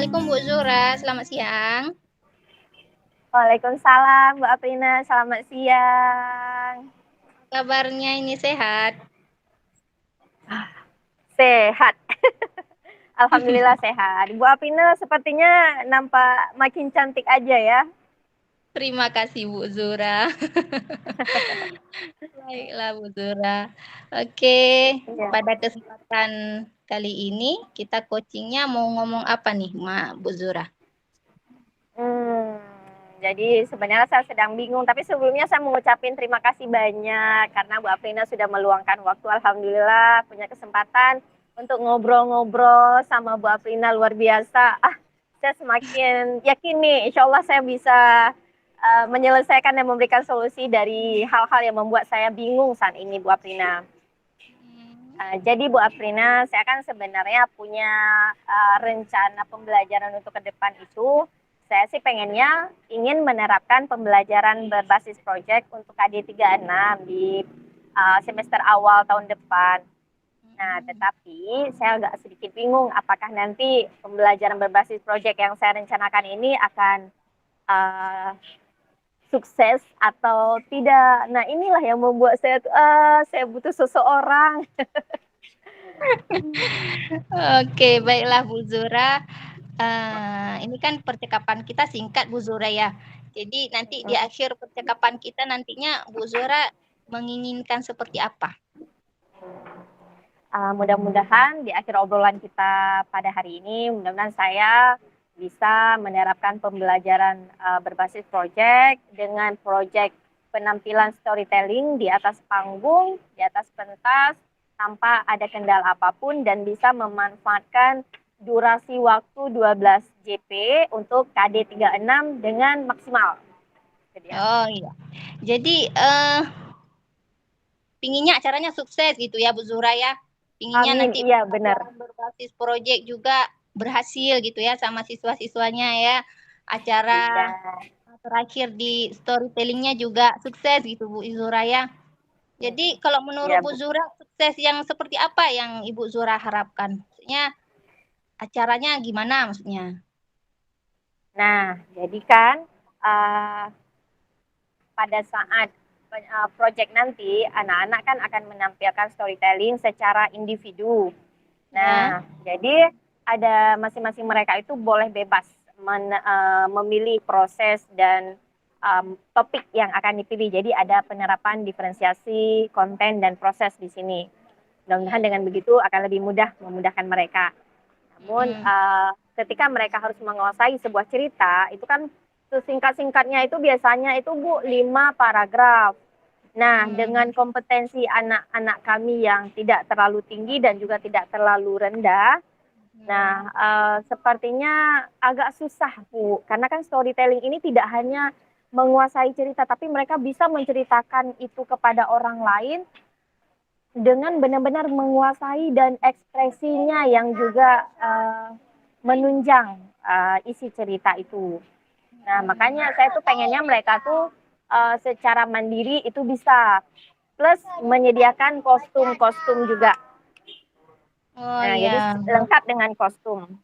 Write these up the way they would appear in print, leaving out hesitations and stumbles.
Assalamualaikum Bu Zura, selamat siang. Waalaikumsalam, Bu Aprina. Selamat siang. Kabarnya ini sehat? Sehat. Alhamdulillah sehat. Bu Aprina sepertinya nampak makin cantik aja ya. Terima kasih Bu Zura. Baiklah Bu Zura. Oke, Iya. pada kesempatan kali ini kita coachingnya mau ngomong apa nih, Bu Zura? Hmm, jadi sebenarnya saya sedang bingung, tapi sebelumnya saya mengucapkan terima kasih banyak karena Bu Aprina sudah meluangkan waktu. Alhamdulillah punya kesempatan untuk ngobrol-ngobrol sama Bu Aprina, luar biasa. Saya semakin yakin nih, insya Allah saya bisa menyelesaikan dan memberikan solusi dari hal-hal yang membuat saya bingung saat ini, Bu Aprina. Jadi Bu Aprina, saya kan sebenarnya punya rencana pembelajaran untuk ke depan itu. Saya sih pengennya ingin menerapkan pembelajaran berbasis project untuk KD36 di semester awal tahun depan. Nah, tetapi saya agak sedikit bingung apakah nanti pembelajaran berbasis project yang saya rencanakan ini akan uh, sukses atau tidak. Nah, inilah yang membuat saya butuh seseorang. Oke, baiklah Bu Zura. Ini kan percakapan kita singkat Bu Zura ya. Jadi nanti di akhir percakapan kita nantinya Bu Zura menginginkan seperti apa? Mudah-mudahan di akhir obrolan kita pada hari ini, mudah-mudahan saya bisa menerapkan pembelajaran berbasis project dengan project penampilan storytelling di atas panggung, di atas pentas, tanpa ada kendala apapun dan bisa memanfaatkan durasi waktu 12 JP untuk KD 36 dengan maksimal. Oh iya. Jadi pinginnya acaranya sukses gitu ya Bu Zura ya. Pinginnya Amin, nanti iya benar. berbasis proyek juga berhasil gitu ya sama siswa-siswanya ya. Acara Iya. terakhir di storytellingnya juga sukses gitu Bu Zura ya. Jadi kalau menurut Iya, Bu Bu. Zura sukses yang seperti apa yang Ibu Zura harapkan? Maksudnya acaranya gimana maksudnya? Nah, jadi kan uh, pada saat project nanti, anak-anak kan akan menampilkan storytelling secara individu. Ya. Nah, jadi ada masing-masing mereka itu boleh bebas memilih proses dan topik yang akan dipilih. Jadi ada penerapan diferensiasi konten dan proses di sini. Mudah-mudahan dengan begitu akan lebih mudah memudahkan mereka. Namun ketika mereka harus menguasai sebuah cerita, itu kan sesingkat-singkatnya itu biasanya itu Bu 5 paragraf. Nah, dengan kompetensi anak-anak kami yang tidak terlalu tinggi dan juga tidak terlalu rendah, nah sepertinya agak susah Bu, karena kan storytelling ini tidak hanya menguasai cerita, tapi mereka bisa menceritakan itu kepada orang lain dengan benar-benar menguasai dan ekspresinya yang juga menunjang isi cerita itu. Nah, makanya saya tuh pengennya mereka tuh secara mandiri itu bisa plus menyediakan kostum-kostum juga. Oh Nah, jadi iya. lengkap dengan kostum.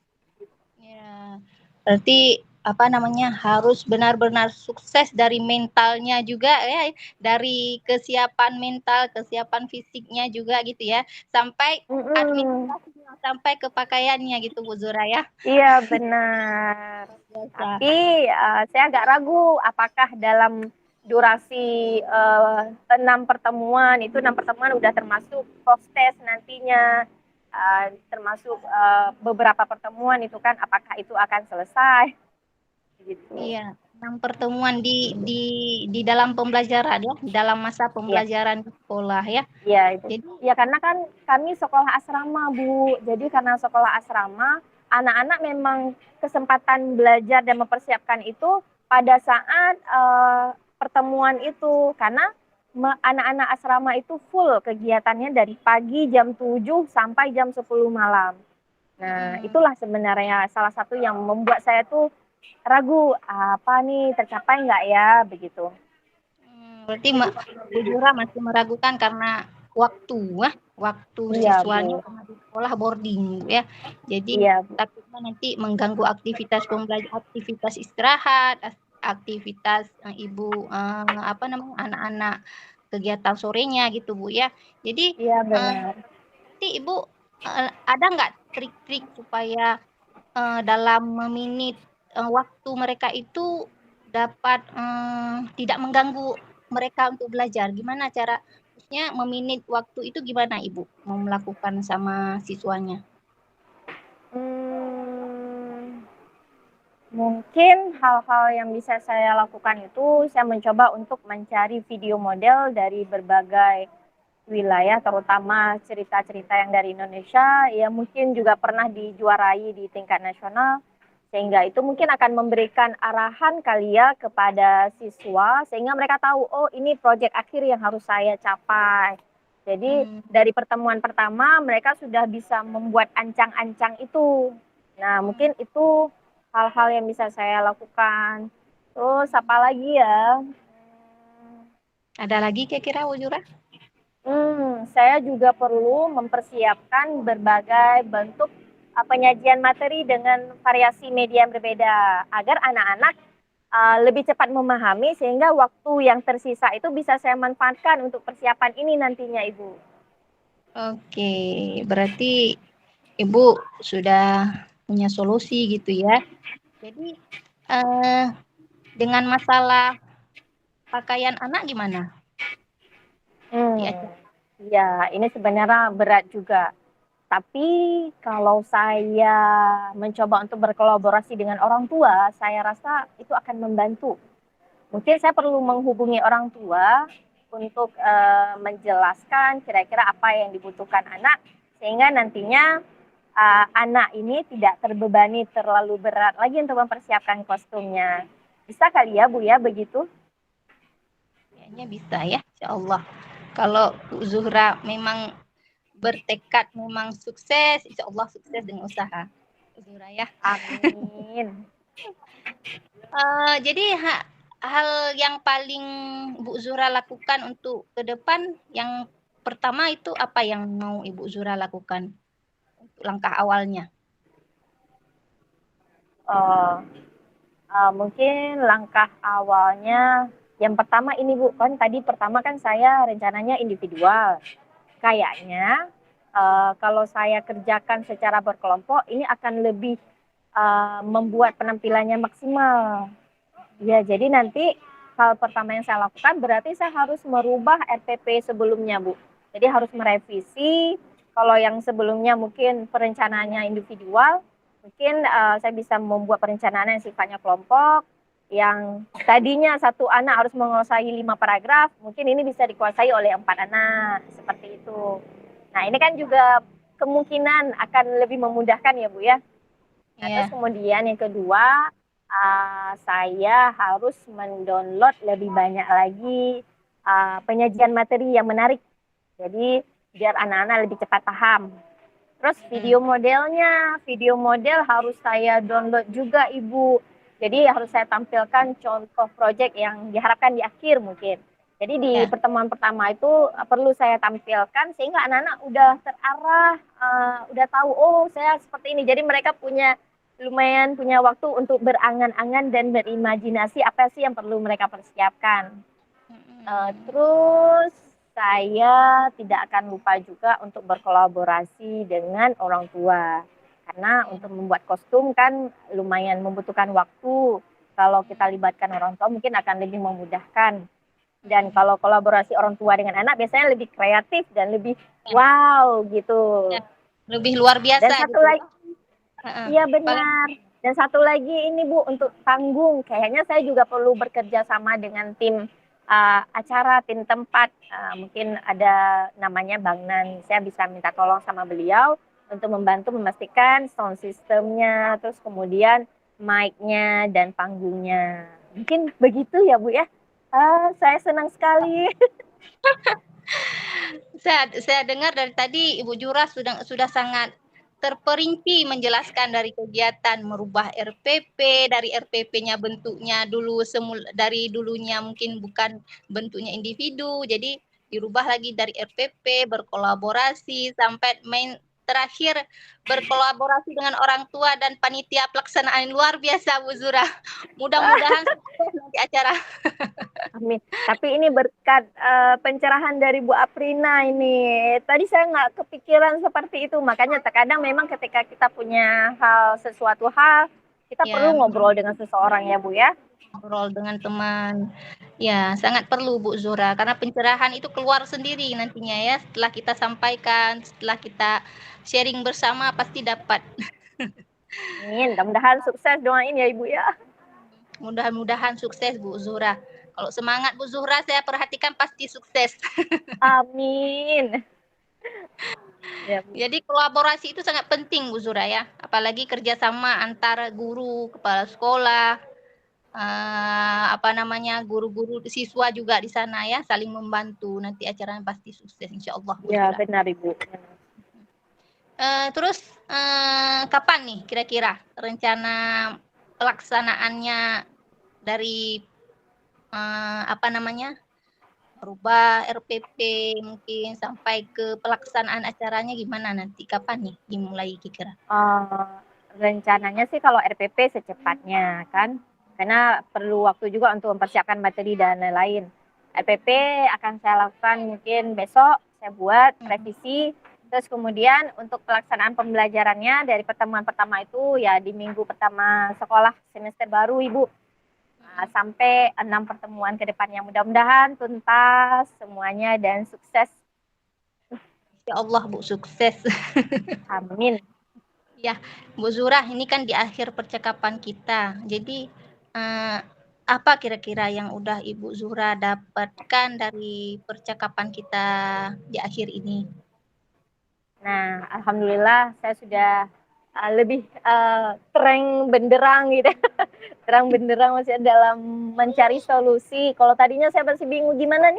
Ya. Berarti apa namanya harus benar-benar sukses dari mentalnya juga ya, dari kesiapan mental, kesiapan fisiknya juga gitu ya, sampai administrasinya, sampai ke pakaiannya gitu Bu Zura ya. Iya benar. Biasa. Tapi saya agak ragu apakah dalam durasi 6 pertemuan itu 6 pertemuan udah termasuk post test nantinya, termasuk beberapa pertemuan itu kan apakah itu akan selesai gitu. Iya, 6 pertemuan di dalam pembelajaran ya, dalam masa Iya. pembelajaran di sekolah ya. Iya itu. Jadi Ya karena kan kami sekolah asrama Bu. Jadi karena sekolah asrama, anak-anak memang kesempatan belajar dan mempersiapkan itu pada saat pertemuan itu. Karena anak-anak asrama itu full kegiatannya dari pagi jam 7 sampai jam 10 malam. Nah, itulah sebenarnya salah satu yang membuat saya tuh ragu, apa nih tercapai nggak ya begitu. berarti Bu Zura masih meragukan karena waktu, waktu Iya, siswanya Bu. di sekolah boarding ya. Jadi Iya, Bu. takutnya nanti mengganggu aktivitas aktivitas istirahat, aktivitas ibu apa namanya anak-anak kegiatan sorenya gitu Bu ya. Jadi Iya, eh, benar. nanti Ibu ada nggak trik-trik supaya dalam meminit waktu mereka itu dapat tidak mengganggu mereka untuk belajar. Gimana cara maksudnya meminit waktu itu gimana Ibu mau melakukan sama siswanya? Hmm, mungkin hal-hal yang bisa saya lakukan itu saya mencoba untuk mencari video model dari berbagai wilayah, terutama cerita-cerita yang dari Indonesia, ya mungkin juga pernah dijuarai di tingkat nasional, sehingga itu mungkin akan memberikan arahan kali ya kepada siswa, sehingga mereka tahu, oh ini proyek akhir yang harus saya capai. Jadi Hmm, dari pertemuan pertama mereka sudah bisa membuat ancang-ancang itu. Nah mungkin itu hal-hal yang bisa saya lakukan. Terus apa lagi ya? ada lagi kira-kira Wujura? Saya juga perlu mempersiapkan berbagai bentuk penyajian materi dengan variasi media yang berbeda agar anak-anak lebih cepat memahami sehingga waktu yang tersisa itu bisa saya manfaatkan untuk persiapan ini nantinya, Ibu. Oke, berarti Ibu sudah punya solusi gitu ya. Jadi eh, dengan masalah pakaian anak gimana? Hmm, Diajar. ya ini sebenarnya berat juga. Tapi kalau saya mencoba untuk berkolaborasi dengan orang tua, saya rasa itu akan membantu. Mungkin saya perlu menghubungi orang tua untuk menjelaskan kira-kira apa yang dibutuhkan anak, sehingga nantinya anak ini tidak terbebani terlalu berat lagi untuk mempersiapkan kostumnya. Bisa kali ya Bu ya begitu? Kayaknya bisa ya, insya Allah. Kalau Bu Zuhra memang bertekad memang sukses, insya Allah sukses dengan usaha. Bu Zuhra ya. Amin. Jadi hal yang paling Bu Zuhra lakukan untuk ke depan, yang pertama itu apa yang mau Ibu Zuhra lakukan untuk langkah awalnya? Uh, Mungkin langkah awalnya yang pertama ini Bu, kan tadi pertama kan saya rencananya individual. Kayaknya kalau saya kerjakan secara berkelompok ini akan lebih membuat penampilannya maksimal. Ya, jadi nanti hal pertama yang saya lakukan berarti saya harus merubah RPP sebelumnya, Bu. Jadi harus merevisi. Kalau yang sebelumnya mungkin perencanaannya individual, mungkin saya bisa membuat perencanaan yang sifatnya kelompok. Yang tadinya satu anak harus menguasai 5 paragraf, mungkin ini bisa dikuasai oleh 4 anak, seperti itu. Nah, ini kan juga kemungkinan akan lebih memudahkan ya, Bu ya. Nah, terus Ya, kemudian yang kedua, saya harus mendownload lebih banyak lagi penyajian materi yang menarik. Jadi biar anak-anak lebih cepat paham. Terus video model harus saya download juga Ibu. Jadi harus saya tampilkan contoh proyek yang diharapkan di akhir mungkin. Jadi di ya. pertemuan pertama itu perlu saya tampilkan sehingga anak-anak udah terarah, udah tahu oh saya seperti ini. Jadi mereka lumayan punya waktu untuk berangan-angan dan berimajinasi apa sih yang perlu mereka persiapkan. Terus saya tidak akan lupa juga untuk berkolaborasi dengan orang tua. Karena untuk membuat kostum kan lumayan membutuhkan waktu. Kalau kita libatkan orang tua mungkin akan lebih memudahkan. Dan kalau kolaborasi orang tua dengan anak biasanya lebih kreatif dan lebih Ya, wow gitu. ya. Lebih luar Dan biasa satu gitu ya. lagi, iya Paling benar. Dan satu lagi ini Bu untuk panggung, kayaknya saya juga perlu bekerja sama dengan tim acara, tim tempat. Mungkin ada namanya Bang Nan. Saya bisa minta tolong sama beliau untuk membantu memastikan sound systemnya, terus kemudian mic-nya dan panggungnya. Mungkin begitu ya Bu ya. Saya senang sekali. saya dengar dari tadi Ibu Jura sudah sangat terperinci menjelaskan dari kegiatan merubah RPP, dari RPP-nya bentuknya dulu dari dulunya mungkin bukan bentuknya individu, jadi dirubah lagi dari RPP, berkolaborasi, sampai terakhir berkolaborasi dengan orang tua dan panitia pelaksanaan. Luar biasa Bu Zura. Mudah-mudahan sukses nanti acara. Amin. Tapi ini berkat pencerahan dari Bu Aprina ini. Tadi saya nggak kepikiran seperti itu. Makanya terkadang memang ketika kita punya sesuatu hal, kita Ya, perlu ngobrol dengan seseorang ya Bu ya. ngobrol dengan teman. Ya, sangat perlu Bu Zura. Karena pencerahan itu keluar sendiri nantinya ya. Setelah kita sampaikan, setelah kita sharing bersama, pasti dapat. Amin. Mudah-mudahan sukses, doain ya Ibu ya. Mudah-mudahan sukses Bu Zura. Kalau semangat Bu Zuhra saya perhatikan pasti sukses. Amin. Ya, Bu. Jadi kolaborasi itu sangat penting Bu Zura ya. Apalagi kerjasama antara guru, kepala sekolah, guru-guru siswa juga di sana ya, saling membantu. Nanti acaranya pasti sukses insya Allah Bu Ya Zura. benar Ibu. Terus kapan nih kira-kira rencana pelaksanaannya dari merubah RPP mungkin sampai ke pelaksanaan acaranya gimana nanti? Kapan nih dimulai kira-kira? Rencananya sih kalau RPP secepatnya kan, karena perlu waktu juga untuk mempersiapkan materi dan lain-lain. RPP akan saya lakukan mungkin besok, saya buat revisi, terus kemudian untuk pelaksanaan pembelajarannya dari pertemuan pertama itu ya di minggu pertama sekolah semester baru Ibu. Sampai 6 pertemuan ke depannya. Mudah-mudahan tuntas semuanya dan sukses. Ya Allah Bu, sukses. Amin. Ya, Bu Zura, ini kan di akhir percakapan kita. Jadi apa kira-kira yang udah Ibu Zura dapatkan dari percakapan kita di akhir ini? Nah, alhamdulillah saya sudah lebih terang benderang gitu. Terang benderang masih dalam mencari solusi. Kalau tadinya saya masih bingung gimana.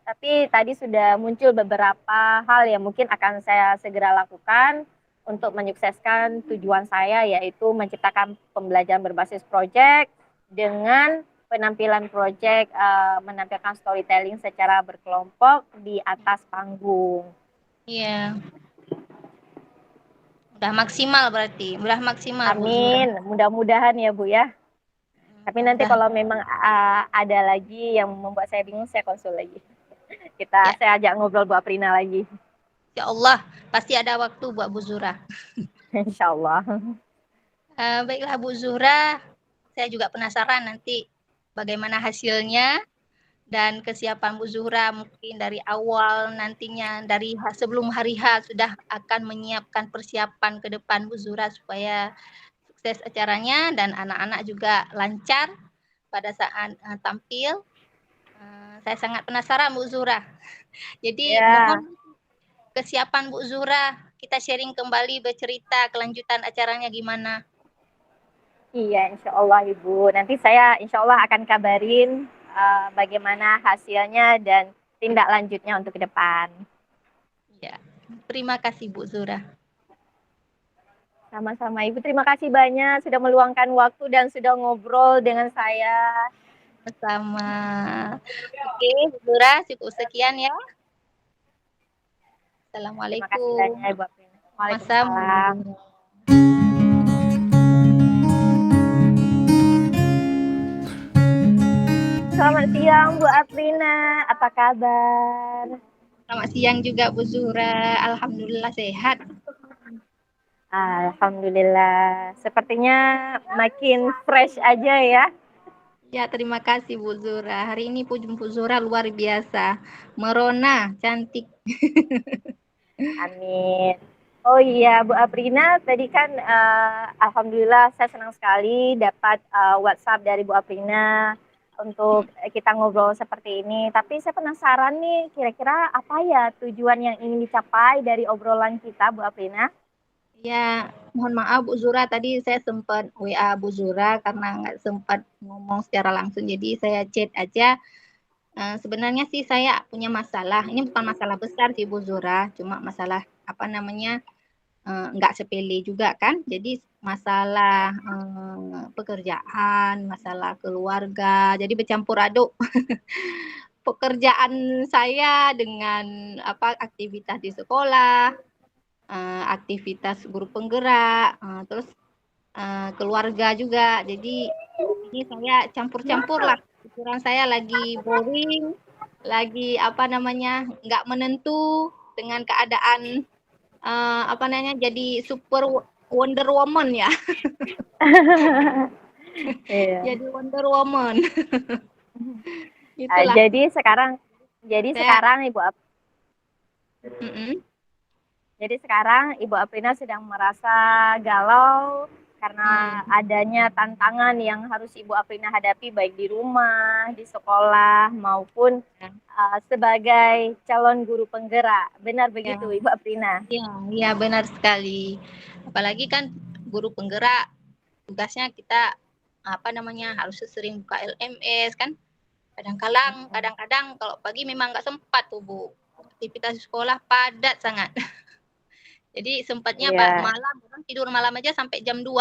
Tapi tadi sudah muncul beberapa hal yang mungkin akan saya segera lakukan untuk menyukseskan tujuan saya, yaitu menciptakan pembelajaran berbasis proyek dengan penampilan proyek, menampilkan storytelling secara berkelompok di atas panggung. Iya. Udah maksimal berarti, udah maksimal Bu Zura. Amin, mudah-mudahan ya Bu ya. Tapi nanti kalau memang ada lagi yang membuat saya bingung, saya konsul lagi. Saya ajak ngobrol Bu Aprina lagi. Ya Allah, pasti ada waktu buat Bu Zura. Insya Allah. Baiklah Bu Zura, saya juga penasaran nanti bagaimana hasilnya dan kesiapan Bu Zura mungkin dari awal nantinya, dari sebelum hari H sudah akan menyiapkan persiapan ke depan Bu Zura supaya sukses acaranya dan anak-anak juga lancar pada saat tampil. Saya sangat penasaran Bu Zura. Jadi mohon kesiapan Bu Zura, kita sharing kembali bercerita kelanjutan acaranya gimana. Iya, insya Allah Ibu. Nanti saya insya Allah akan kabarin bagaimana hasilnya dan tindak lanjutnya untuk ke depan. Ya, terima kasih Bu Zura. Sama-sama Ibu, terima kasih banyak sudah meluangkan waktu dan sudah ngobrol dengan saya. Sama. Oke, Bu Zura, cukup sekian ya. Assalamualaikum. Terima kasih banyak Ibu. Waalaikumsalam. Selamat siang Bu Aprina, apa kabar? Selamat siang juga Bu Zura, alhamdulillah sehat. Alhamdulillah, sepertinya makin fresh aja ya. Ya, terima kasih Bu Zura. Hari ini Bu Zura luar biasa, merona, cantik. Amin. Oh iya Bu Aprina, tadi kan alhamdulillah saya senang sekali dapat WhatsApp dari Bu Aprina untuk kita ngobrol seperti ini. Tapi saya penasaran nih, kira-kira apa ya tujuan yang ingin dicapai dari obrolan kita Bu Aprina? Ya, mohon maaf Bu Zura, tadi saya sempat WA Bu Zura karena nggak sempat ngomong secara langsung, jadi saya chat aja. Sebenarnya sih saya punya masalah, ini bukan masalah besar sih Bu Zura, cuma masalah nggak sepele juga kan. Jadi masalah pekerjaan, masalah keluarga, jadi bercampur aduk. pekerjaan saya dengan aktivitas di sekolah, aktivitas guru penggerak, terus keluarga juga. Jadi ini saya campur-campur lah. Pikiran saya lagi boring, lagi nggak menentu dengan keadaan jadi super Wonder Woman ya. Jadi Wonder Woman. Itulah. Jadi sekarang Ibu Jadi sekarang Ibu Aprina sedang merasa galau karena adanya tantangan yang harus Ibu Aprina hadapi baik di rumah, di sekolah maupun sebagai calon guru penggerak. Benar begitu Ibu Aprina? Iya benar sekali. Apalagi kan guru penggerak tugasnya kita harus sering buka LMS kan. Kadang-kadang kalau pagi memang nggak sempat tuh Bu. Aktivitas sekolah padat sangat. Jadi sempatnya malam, tidur malam aja sampai jam 2.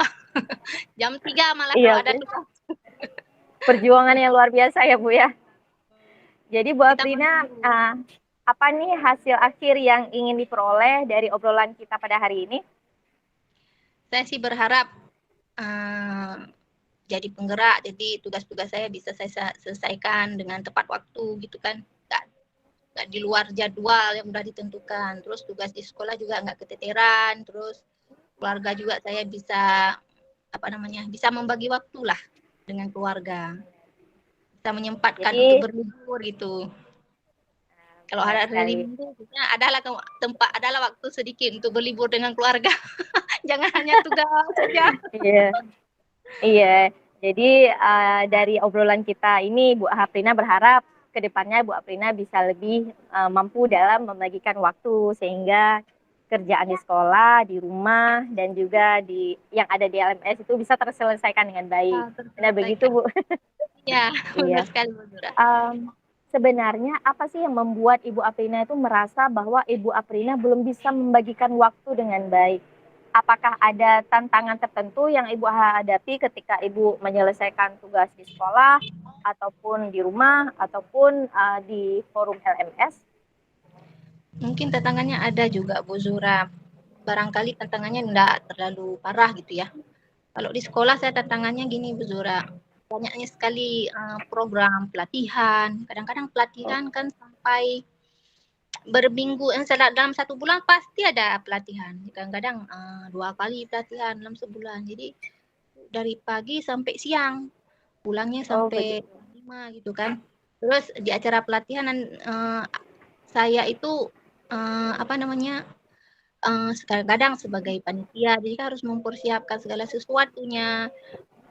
Jam 3 malah kalau ada tugas. Perjuangan yang luar biasa ya Bu ya. Jadi Bu Aprina, apa nih hasil akhir yang ingin diperoleh dari obrolan kita pada hari ini? Saya sih berharap jadi penggerak, jadi tugas-tugas saya bisa saya selesaikan dengan tepat waktu gitu kan. Nggak di luar jadwal yang udah ditentukan. Terus tugas di sekolah juga nggak keteteran. Terus keluarga juga saya bisa bisa membagi waktu lah dengan keluarga. Bisa menyempatkan untuk berlibur gitu. Kalau ada libur, adalah waktu sedikit untuk berlibur dengan keluarga. Jangan hanya tugas saja. Iya. Jadi dari obrolan kita ini Bu Aprina berharap kedepannya Bu Aprina bisa lebih mampu dalam membagikan waktu sehingga kerjaan di sekolah, di rumah, dan juga yang ada di LMS itu bisa terselesaikan dengan baik. Benar begitu Bu? Ya, benar sekali Bu Zura. Sebenarnya apa sih yang membuat Ibu Aprina itu merasa bahwa Ibu Aprina belum bisa membagikan waktu dengan baik? Apakah ada tantangan tertentu yang Ibu hadapi ketika Ibu menyelesaikan tugas di sekolah, ataupun di rumah, ataupun di forum LMS? Mungkin tantangannya ada juga Bu Zura. Barangkali tantangannya enggak terlalu parah gitu ya. Kalau di sekolah saya tantangannya gini Bu Zura. Banyaknya sekali program pelatihan. Kadang-kadang pelatihan kan sampai berminggu, dalam 1 bulan pasti ada pelatihan. Kadang-kadang 2 kali pelatihan dalam sebulan. Jadi dari pagi sampai siang, pulangnya sampai 5 gitu kan. Terus di acara pelatihan saya itu kadang-kadang sebagai panitia, jadi harus mempersiapkan segala sesuatunya,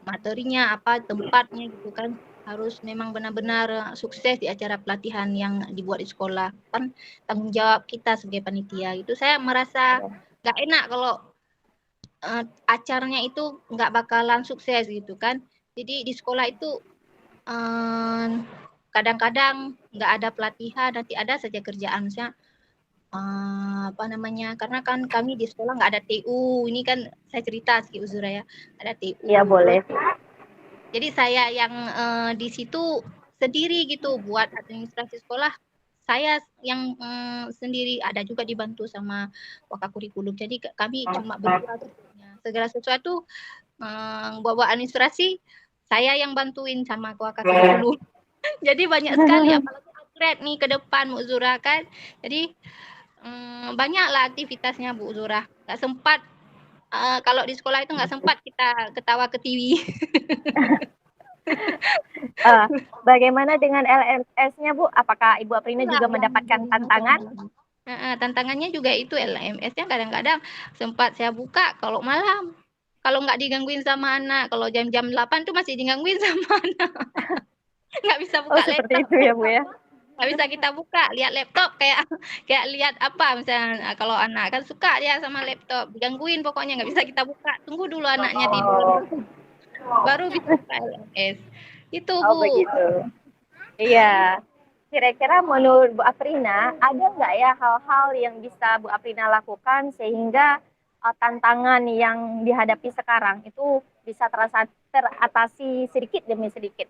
materinya tempatnya gitu kan, harus memang benar-benar sukses di acara pelatihan yang dibuat di sekolah, kan tanggung jawab kita sebagai panitia. Itu saya merasa nggak enak kalau acaranya itu nggak bakalan sukses gitu kan. Jadi di sekolah itu kadang-kadang nggak ada pelatihan, nanti ada saja kerjaan, misalnya karena kan kami di sekolah nggak ada TU. Ini kan saya cerita sedikit Uzura ya, ada TU. Ya boleh. Jadi saya yang di situ sendiri gitu buat administrasi sekolah. Saya yang sendiri, ada juga dibantu sama Waka Kurikulum. Jadi kami cuma berdua segala sesuatu buat administrasi saya yang bantuin sama Waka Kurikulum. Jadi banyak sekali, apalagi upgrade nih ke depan Bu Zura kan. Jadi banyaklah aktivitasnya Bu Zura. Nggak sempat, kalau di sekolah itu nggak sempat kita ketawa ke TV. Bagaimana dengan LMS-nya Bu? Apakah Ibu Aprina juga mendapatkan tantangan? Tantangannya juga itu LMS-nya kadang-kadang sempat saya buka kalau malam. Kalau nggak digangguin sama anak, kalau jam-jam 8 tuh masih digangguin sama anak. Nggak bisa buka laptop. Seperti itu ya Bu ya? Nggak bisa kita buka, lihat laptop kayak lihat misalnya kalau anak kan suka dia sama laptop, digangguin pokoknya nggak bisa kita buka, tunggu dulu anaknya tidur baru bisa buka LMS. Itu Bu. Begitu. Iya. Kira-kira menurut Bu Aprina ada nggak ya hal-hal yang bisa Bu Aprina lakukan sehingga tantangan yang dihadapi sekarang itu bisa teratasi sedikit demi sedikit?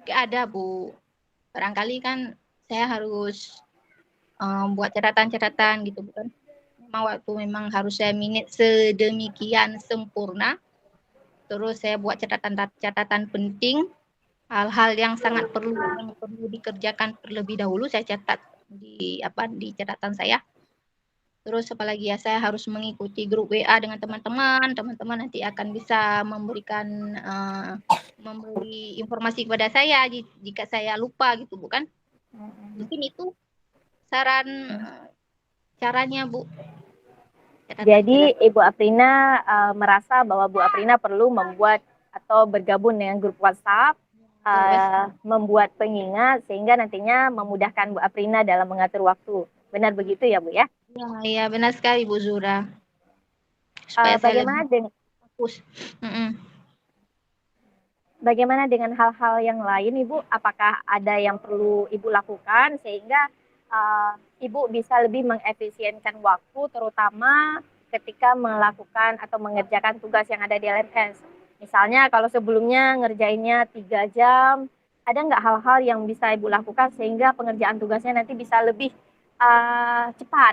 Nggak ada Bu. barangkali kan saya harus buat catatan-catatan gitu, bukan? Memang harus saya minit sedemikian sempurna. Terus saya buat catatan penting, hal-hal yang sangat perlu dikerjakan terlebih dahulu saya catat di catatan saya. Terus apalagi ya, saya harus mengikuti grup WA dengan teman-teman. Teman-teman nanti akan bisa memberi informasi kepada saya jika saya lupa gitu, bukan? Mungkin itu saran caranya, Bu. Jadi Ibu Aprina merasa bahwa Bu Aprina perlu membuat atau bergabung dengan grup WhatsApp, membuat pengingat sehingga nantinya memudahkan Bu Aprina dalam mengatur waktu. Benar begitu ya, Bu ya? Iya, benar sekali Bu Zura. Supaya bagaimana dengan fokus. Bagaimana dengan hal-hal yang lain, Ibu? Apakah ada yang perlu Ibu lakukan sehingga Ibu bisa lebih mengefisienkan waktu, terutama ketika melakukan atau mengerjakan tugas yang ada di LMS? Misalnya kalau sebelumnya ngerjainnya 3 jam, ada nggak hal-hal yang bisa Ibu lakukan sehingga pengerjaan tugasnya nanti bisa lebih cepat?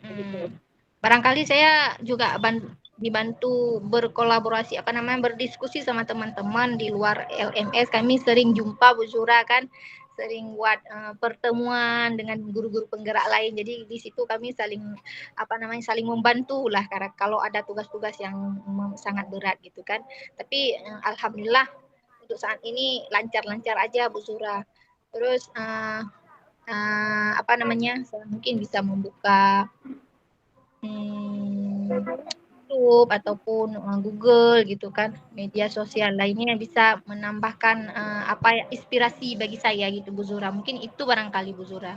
Begitu. Barangkali saya juga dibantu berkolaborasi berdiskusi sama teman-teman di luar LMS. Kami sering jumpa Bu Zura kan, sering buat pertemuan dengan guru-guru penggerak lain. Jadi di situ kami saling membantu lah karena kalau ada tugas-tugas yang sangat berat gitu kan. Tapi alhamdulillah untuk saat ini lancar-lancar aja Bu Zura. Terus saya mungkin bisa membuka YouTube ataupun Google gitu kan, media sosial lainnya yang bisa menambahkan inspirasi bagi saya gitu Bu Zura. Mungkin itu barangkali Bu Zura.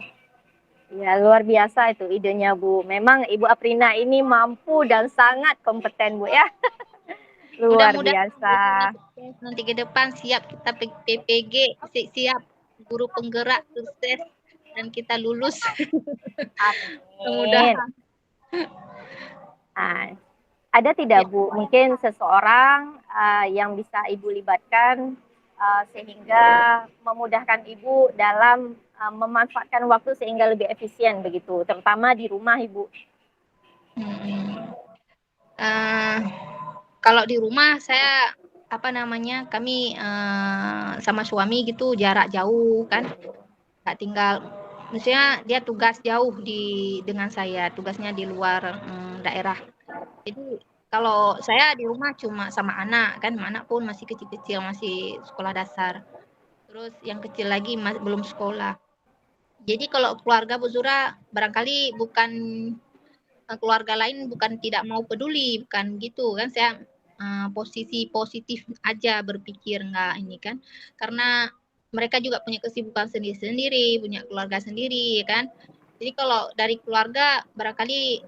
Ya, luar biasa itu idenya, Bu. Memang Ibu Aprina ini mampu dan sangat kompeten, Bu ya. Luar biasa. Nanti ke depan siap kita PPG, siap guru penggerak sukses dan kita lulus. Amin. Nah, ada tidak Bu mungkin seseorang yang bisa Ibu libatkan sehingga memudahkan Ibu dalam memanfaatkan waktu sehingga lebih efisien begitu, terutama di rumah Ibu? Kalau di rumah saya kami sama suami gitu jarak jauh kan, nggak tinggal, maksudnya dia tugas jauh dengan saya, tugasnya di luar daerah. Jadi kalau saya di rumah cuma sama anak kan, anak pun masih kecil-kecil, masih sekolah dasar. Terus yang kecil lagi belum sekolah. Jadi kalau keluarga Bu Zura barangkali bukan keluarga lain bukan tidak mau peduli, bukan gitu kan, saya posisi positif aja berpikir nggak ini kan, karena mereka juga punya kesibukan sendiri-sendiri, punya keluarga sendiri kan. Jadi kalau dari keluarga barangkali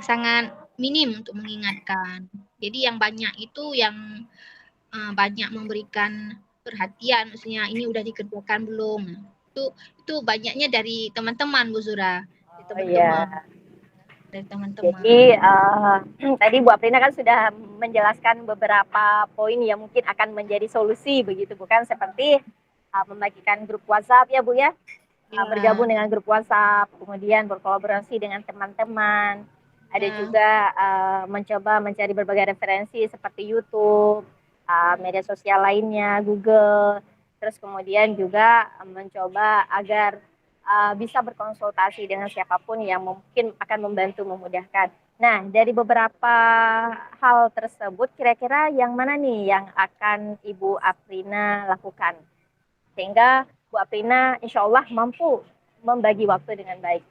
sangat minim untuk mengingatkan. Jadi yang banyak itu yang banyak memberikan perhatian, maksudnya ini udah dikerjakan belum? Itu banyaknya dari teman-teman Bu Zura, dari teman-teman. Dari teman-teman. Jadi tadi Bu Aprina kan sudah menjelaskan beberapa poin yang mungkin akan menjadi solusi begitu, bukan seperti membagikan grup WhatsApp ya Bu ya, bergabung dengan grup WhatsApp, kemudian berkolaborasi dengan teman-teman. Ada juga mencoba mencari berbagai referensi seperti YouTube, media sosial lainnya, Google, terus kemudian juga mencoba agar bisa berkonsultasi dengan siapapun yang mungkin akan membantu memudahkan. Nah, dari beberapa hal tersebut, kira-kira yang mana nih yang akan Ibu Aprina lakukan? Sehingga Bu Aprina insya Allah mampu membagi waktu dengan baik.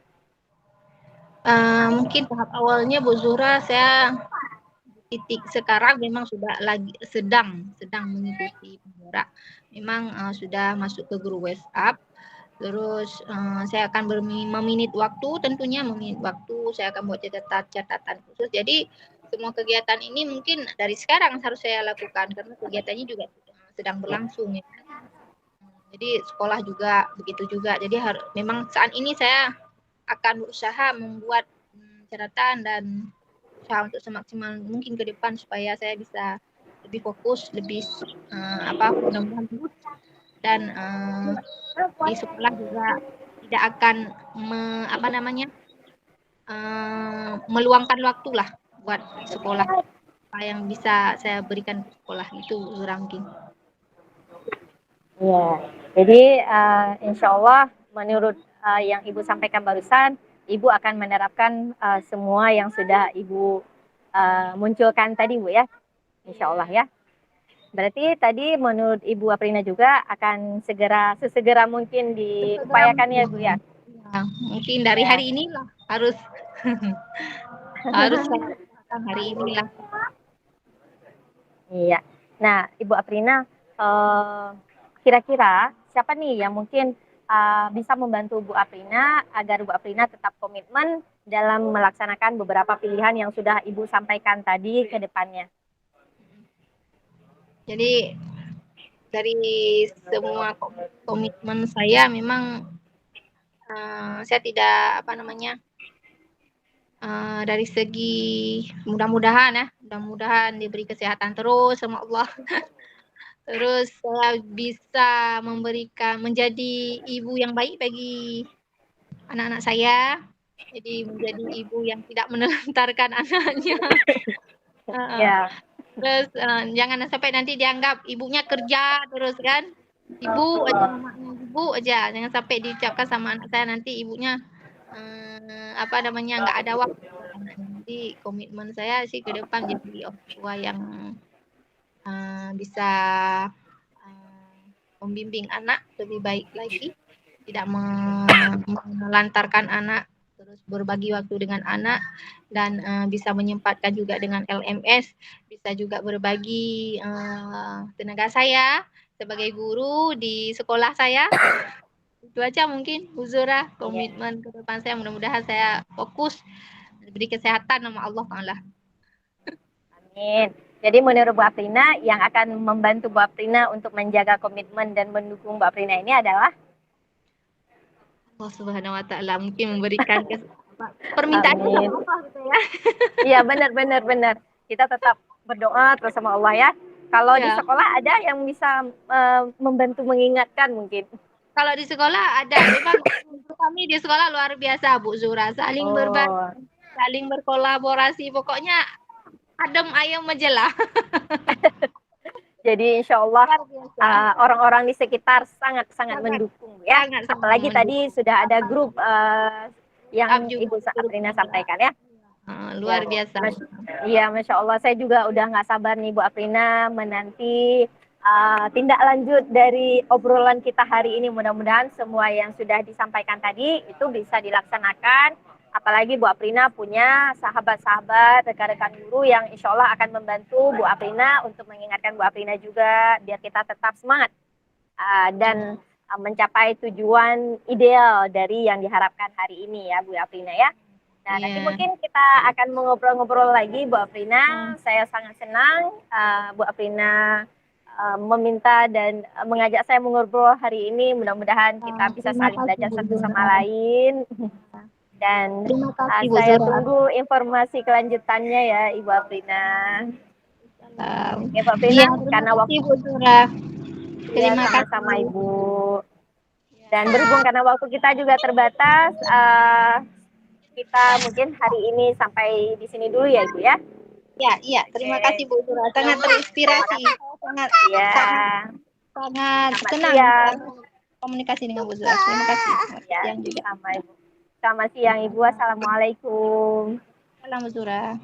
Mungkin tahap awalnya Bu Zura, saya titik sekarang memang sudah sedang mengikuti penggerak. Memang sudah masuk ke grup WhatsApp. Terus saya akan meminit waktu, saya akan buat catatan khusus. Jadi semua kegiatan ini mungkin dari sekarang harus saya lakukan karena kegiatannya juga sedang berlangsung ya. Jadi sekolah juga begitu juga. Jadi memang saat ini saya akan berusaha membuat catatan dan usaha untuk semaksimal mungkin ke depan supaya saya bisa lebih fokus, lebih mudah-mudahan dan di sekolah juga tidak akan meluangkan waktu lah buat sekolah. Apa yang bisa saya berikan ke sekolah itu ranking. Iya, jadi insya Allah menurut yang Ibu sampaikan barusan, Ibu akan menerapkan semua yang sudah Ibu munculkan tadi, Bu ya, insya Allah ya. Berarti tadi menurut Ibu Aprina juga akan sesegera mungkin diupayakan ya, Bu ya. Ya, mungkin dari hari inilah harus harus hari inilah. Iya. Nah, Ibu Aprina, kira-kira siapa nih yang mungkin bisa membantu Bu Aprina agar Bu Aprina tetap komitmen dalam melaksanakan beberapa pilihan yang sudah Ibu sampaikan tadi ke depannya? Jadi dari semua komitmen saya memang saya tidak dari segi mudah-mudahan diberi kesehatan terus sama Allah. Terus saya bisa menjadi ibu yang baik bagi anak-anak saya. Jadi menjadi ibu yang tidak menelantarkan anaknya. Ya. Terus jangan sampai nanti dianggap ibunya kerja terus kan. Ibu aja, namanya ibu aja. Jangan sampai diucapkan sama anak saya nanti ibunya nggak ada waktu. Jadi komitmen saya sih ke depan jadi orang tua yang bisa membimbing anak lebih baik lagi, tidak melantarkan anak, terus berbagi waktu dengan anak, dan bisa menyempatkan juga dengan LMS, bisa juga berbagi tenaga saya sebagai guru di sekolah saya. Itu aja mungkin Bu Zura, komitmen ke depan saya, mudah-mudahan saya fokus diberi kesehatan sama Allah Ta'ala. Amin. Jadi menurut Bu Aprina, yang akan membantu Bu Aprina untuk menjaga komitmen dan mendukung Bu Aprina ini adalah Allah Subhanahu Wa Ta'ala, mungkin memberikan permintaan sama Allah gitu ya. Iya, benar. Kita tetap berdoa terus sama Allah ya. Kalau di sekolah ada yang bisa membantu mengingatkan mungkin? Kalau di sekolah ada, memang kami di sekolah luar biasa Bu Zura, saling berbagi, saling berkolaborasi, pokoknya adem ayem aja lah. Jadi insya Allah orang-orang di sekitar sangat mendukung ya. Apalagi tadi sudah ada grup yang Ibu Aprina sampaikan ya. Luar biasa. Iya, Masya Allah. Saya juga udah nggak sabar nih Bu Aprina menanti tindak lanjut dari obrolan kita hari ini. Mudah-mudahan semua yang sudah disampaikan tadi itu bisa dilaksanakan. Apalagi Bu Aprina punya sahabat-sahabat, rekan-rekan guru yang insya Allah akan membantu Bu Aprina untuk mengingatkan Bu Aprina juga biar kita tetap semangat dan mencapai tujuan ideal dari yang diharapkan hari ini ya Bu Aprina ya. Nah, nanti mungkin kita akan mengobrol-ngobrol lagi Bu Aprina. Saya sangat senang Bu Aprina meminta dan mengajak saya mengobrol hari ini. Mudah-mudahan kita bisa saling belajar satu sama lain. Dan saya tunggu informasi kelanjutannya ya Ibu Aprina. Oke Bu Aprina, karena waktu terima kasih sama Ibu. Dan berhubung karena waktu kita juga terbatas, kita mungkin hari ini sampai di sini dulu ya Ibu ya. Iya, terima kasih Bu Zura. Sangat terinspirasi. Sangat senang komunikasi dengan Bu Zura. Terima kasih. Sama Ibu. Selamat siang Ibu. Assalamualaikum. Salam Bu Zura.